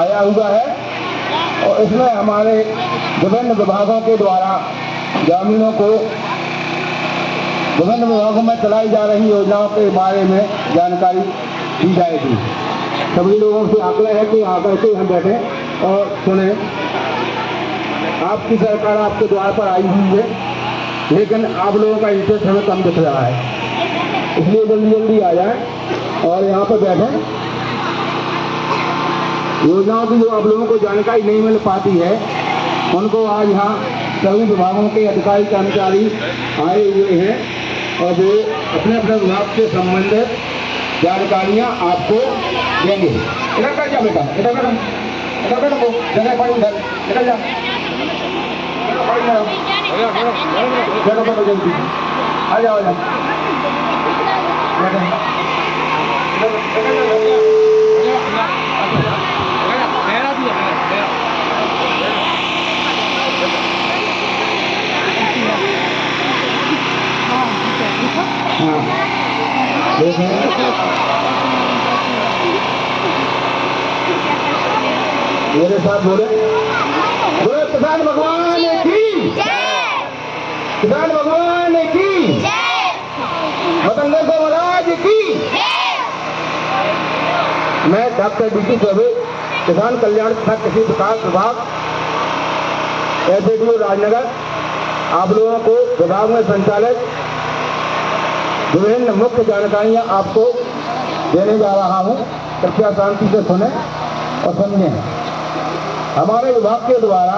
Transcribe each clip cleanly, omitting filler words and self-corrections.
आया हुआ है और इसमें हमारे विभिन्न विभागों के द्वारा ग्रामीणों को विभिन्न विभागों में चलाई जा रही योजनाओं के बारे में जानकारी दी जाएगी। सभी लोगों से आग्रह है कि आकर के हम बैठे और सुने। आपकी सरकार आपके द्वार पर आई हुई है, लेकिन आप लोगों का इंटरेस्ट हमें कम दिख रहा है, इसलिए जल्दी जल्दी आ जाएं और यहाँ पर बैठें। योजनाओं की जो आप लोगों को जानकारी नहीं मिल पाती है, उनको आज यहाँ सभी विभागों के अधिकारी कर्मचारी आए हुए हैं और वो अपने अपने विभाग से संबंधित जानकारियाँ आपको देंगे। इधर कर जा बेटा, इधर कर, इधर कर, जगह पड़ी इधर, इधर जा, जगह पर जल्दी आ जाओ, आ जाओ। मेरे साथ बोले, बोले किसान भगवान की जय, किसान भगवान की जय, मतंगर को महाराज की जय। मैं डॉक्टर डी चौबे, किसान कल्याण तथा कृषि विकास विभाग SDO राजनगर, आप लोगों को विभाग में संचालित विभिन्न मुख्य जानकारियां आपको देने जा रहा हूं। कृपया शांति से सुने और समझें। हमारे विभाग के द्वारा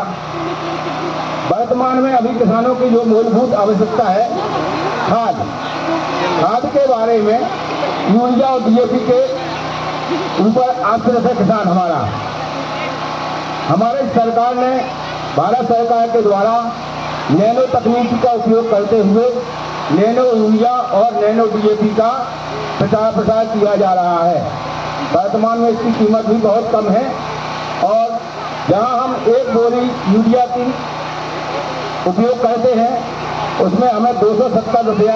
वर्तमान में अभी किसानों की जो मूलभूत आवश्यकता है, खाद के बारे में यूरिया और DAP के ऊपर आश्रित है किसान हमारे सरकार ने भारत सरकार के द्वारा नैनो तकनीकी का उपयोग करते हुए नैनो यूरिया और नैनो DAP का प्रचार किया जा रहा है। वर्तमान में इसकी कीमत भी बहुत कम है और जहां हम एक बोरी यूरिया की उपयोग करते हैं उसमें हमें 270 रुपया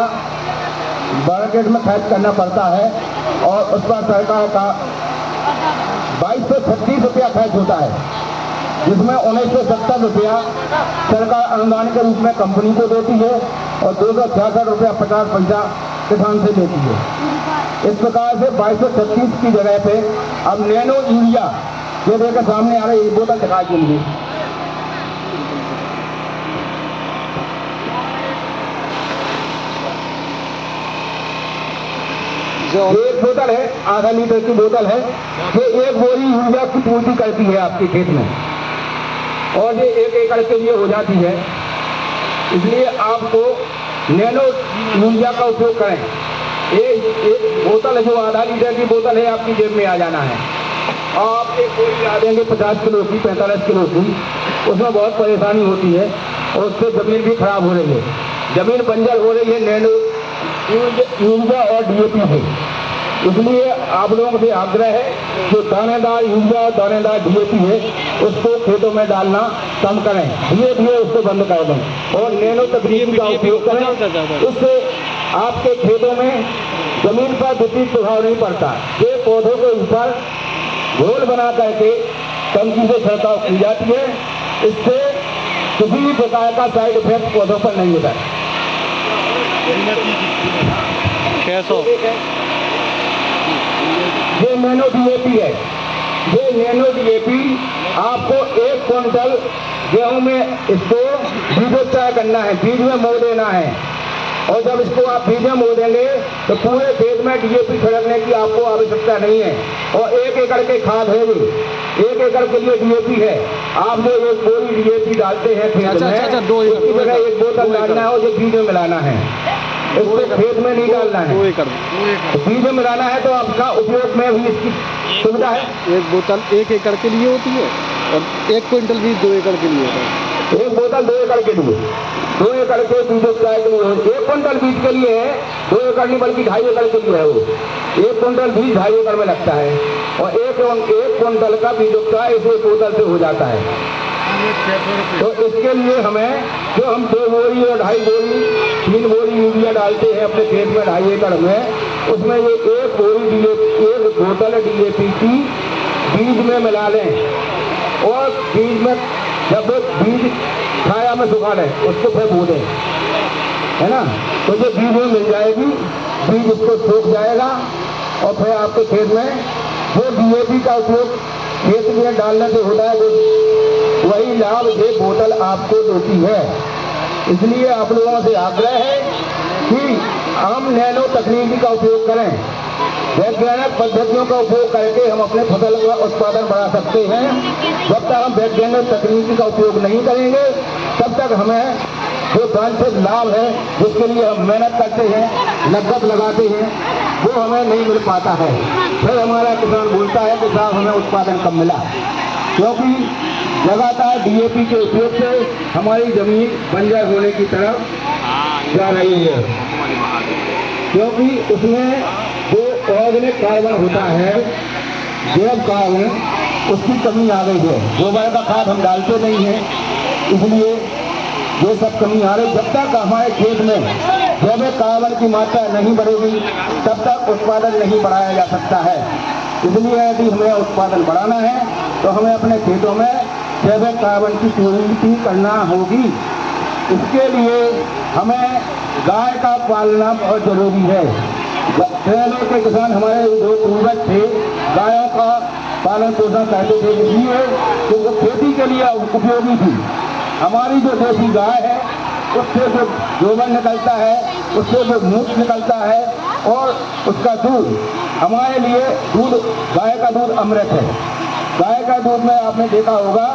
मार्केट में खर्च करना पड़ता है और उस पर सरकार का 2236 रुपया खर्च होता है, जिसमें 1970 रुपया सरकार अनुदान के रूप में कंपनी को देती है और 266 रुपया 50 पैसा किसान से लेती है। इस प्रकार से 2236 की जगह पे अब नैनो यूरिया, ये देखकर सामने आ रही एक बोतल दिखाई देंगे, जो एक बोतल है, आधा लीटर की बोतल है, ये एक बोरी यूरिया की पूर्ति करती है आपके खेत में और ये 1 एकड़ के लिए हो जाती है। इसलिए आपको नैनो यूरिया का उपयोग करें। एक बोतल जो आधा लीटर की बोतल है आपकी जेब में आ जाना है। आप एक बोरी ला देंगे 50 किलो की, 45 किलो की, उसमें बहुत परेशानी होती है और उससे जमीन भी खराब हो रही है, जमीन बंजर हो रही है नैनो यूरिया और DAP है। इसलिए आप लोगों से आग्रह है जो दानेदार यूरिया और दानेदार DAP है उसको खेतों में डालना कम करें, धीरे धीरे उसको बंद कर दें और नैनो तकनीक का उपयोग करें। इससे आपके खेतों में जमीन पर विपरीत प्रभाव नहीं पड़ता। ये पौधों के ऊपर घोल बना करके टंकी से छिड़काव की जाती है, इससे किसी भी प्रकार का साइड इफेक्ट पौधों पर नहीं होता है। ये नैनो DAP है। ये नैनो DAP आपको 1 क्विंटल गेहूं में इसको बीजोपचार करना है, बीज में मो देना है और जब इसको आप बीज में मो देंगे तो पूरे खेत में DAP छिड़कने की आपको आवश्यकता नहीं है और 1 एकड़ के खाद है, ये 1 एकड़ के लिए DAP है। आप जो 1 बोरी DAP डालते हैं खेत में, उसकी जगह 1 बोतल डालना है और जो बीज में मिलाना है, इसको खेत में नहीं डालना है, बीज में मिलाना है। तो आपका उपयोग में भी इसकी सुविधा है। 1 बोतल 1 एकड़ के लिए होती है और 1 क्विंटल बीज 2 एकड़ के लिए होता है। 1 बोतल 2 एकड़ के लिए, 2 एकड़ के बीजोपचार के लिए, 1 क्विंटल बीज के लिए है, 2 एकड़ नहीं बल्कि 2.5 एकड़ के लिए है। वो 1 क्विंटल बीज 2.5 एकड़ में लगता है और 1 क्विंटल का बीजोपचार इस 1 बोतल से हो जाता है। तो इसके लिए हमें जो हम 2 बोरी और 2.5 बोरी 3 बोरी यूरिया डालते हैं अपने खेत में 2.5 एकड़ में, उसमें ये 1 बोरी 1 बोतल DAP की बीज में मिला लें और बीज में जब बीज छाया में सुखा लें उसको फिर बो दें, है ना। तो जो बीज में मिल जाएगी, बीज उसको सूख जाएगा और फिर आपके खेत में जो DAP का उपयोग खेत में डालने से होता है वही लाभ ये बोतल आपको देती है। इसलिए आप लोगों से आग्रह है कि हम नैनो तकनीकी का उपयोग करें, वैज्ञानिक पद्धतियों का उपयोग करके हम अपने फसल का उत्पादन बढ़ा सकते हैं। जब तक हम वैज्ञानिक तकनीकी का उपयोग नहीं करेंगे तब तक हमें जो वांछित लाभ है, जिसके लिए हम मेहनत करते हैं, लागत लगाते हैं, वो हमें नहीं मिल पाता है। फिर हमारा किसान बोलता है कि साहब हमें उत्पादन कम मिला, क्योंकि लगातार DAP के उपयोग से हमारी जमीन बंजर होने की तरफ जा रही है, क्योंकि उसमें जो ऑर्गेनिक कार्बन होता है, जैव कार्बन, उसकी कमी आ गई है। गोबर का खाद हम डालते नहीं हैं, इसलिए ये सब कमी आ रही। जब तक हमारे खेत में जैविक कार्बन की मात्रा नहीं बढ़ेगी तब तक उत्पादन नहीं बढ़ाया जा सकता है। इसलिए यदि हमें उत्पादन बढ़ाना है तो हमें अपने खेतों में जैविक कार्बन की पूर्ति करना होगी। इसके लिए हमें गाय का पालना बहुत जरूरी है। पहले के किसान हमारे जो पूर्वज थे गायों का पालन पोषण करते थे, इसलिए कि वो खेती के लिए उपयोगी थी। हमारी जो देसी गाय है उससे जो गोबर निकलता है, उससे जो मूत्र निकलता है और उसका दूध, हमारे लिए दूध, गाय का दूध अमृत है। गाय का दूध में आपने देखा होगा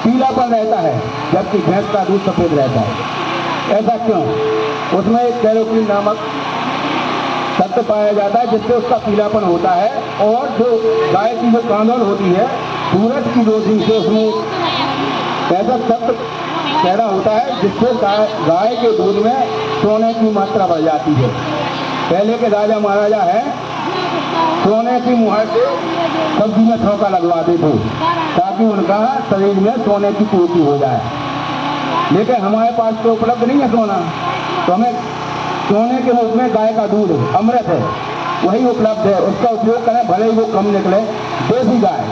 पीलापन रहता है, जबकि भैंस का दूध सफेद रहता है। ऐसा क्यों? उसमें एक कैरोटीन नामक तत्व पाया जाता है जिससे उसका पीलापन होता है। और जो गाय की जो कांदोल होती है, सूरज की रोशनी से उसमें ऐसा तत्व पैदा होता है जिससे गाय के दूध में सोने की मात्रा बढ़ जाती है। पहले के राजा महाराजा हैं, सोने की मुहर से सब्जी में छौंका लगवाते थे ताकि उनका शरीर में सोने की पूर्ति हो जाए। लेकिन हमारे पास तो उपलब्ध नहीं है सोना, तो हमें सोने के रूप में गाय का दूध अमृत है, वही उपलब्ध है, उसका उपयोग करें, भले ही वो कम निकले। देसी गाय,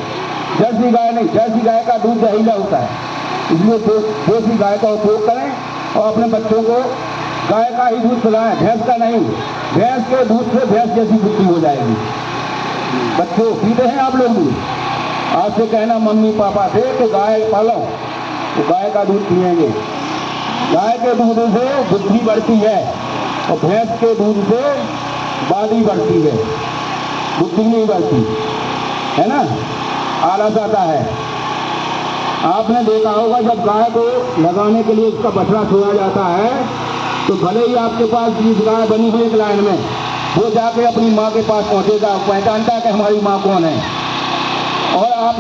जर्सी गाय नहीं, जर्सी गाय का दूध जहरीला होता है, इसलिए देसी गाय का उपयोग करें और अपने बच्चों को गाय का ही दूध पिलाएं, भैंस का नहीं। भैंस के दूध से भैंस जैसी बुद्धि हो जाएगी। बच्चों पीते हैं आप लोग दूध? आपसे कहना मम्मी पापा से कि गाय पालो, तो गाय का दूध पिएंगे। गाय के दूध से बुद्धि बढ़ती है और भैंस के दूध से बादी बढ़ती है, बुद्धि नहीं बढ़ती, है ना, आलस आता है। आपने देखा होगा जब गाय को लगाने के लिए उसका बछड़ा छोड़ा जाता है तो भले ही आपके पास 20 गाय बनी हुई एक लाइन में, वो जाके अपनी माँ के पास पहुंचेगा, पहचानता है कि हमारी माँ कौन है। और आप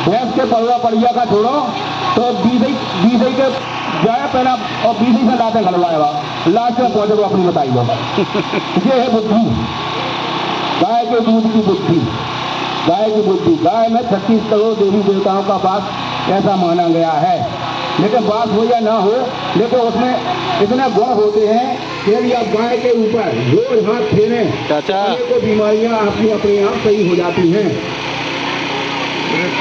भैंस के पड़ुआ पड़िया का छोड़ो तो बीस के जाए पहला और 20 से लाते घलवाएगा, लास्ट में पहुंचे अपनी बताई लो। ये है बुद्धि, गाय के दूध की बुद्धि, गाय की बुद्धि। गाय में 36 करोड़ देवी देवताओं का वास ऐसा माना गया है। लेकिन बात हो या ना हो, लेकिन उसमें इतने गुण होते हैं कि यदि आप गाय के ऊपर रोज हाथ फेरें तो बीमारियां अपनी अपने आप सही हो जाती हैं।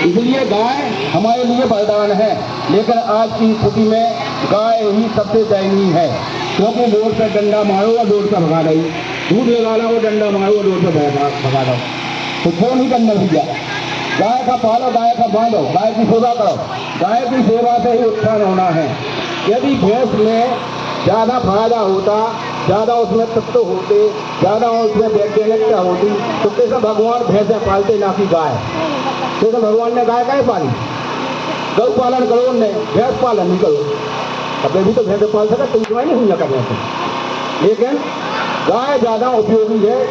इसलिए गाय हमारे लिए वरदान है, लेकिन आज की स्थिति में गाय ही सबसे दयनीय है, क्योंकि रोड से डंडा मारो और रोड से भगा दो, दूध लगा लो डंडा मारो और रोड से भगा दो, तो क्यों नहीं करना भैया? गाय का पालो, गाय का बांधो, गाय की सेवा करो। गाय की सेवा से ही उत्थान होना है। यदि भैंस में ज़्यादा फायदा होता, ज़्यादा उसमें तत्व होते, ज़्यादा उसमें वैज्ञानिकता होती तो कैसे भगवान भैंसें पालते ना कि गाय? कैसे भगवान ने गाय काहे पाली? गौ पालन करो, नहीं भैंस पालन नहीं करो। अब भी तो भैंस पाल सका तो नहीं हुई कर रहे थे, लेकिन गाय ज़्यादा उपयोगी है।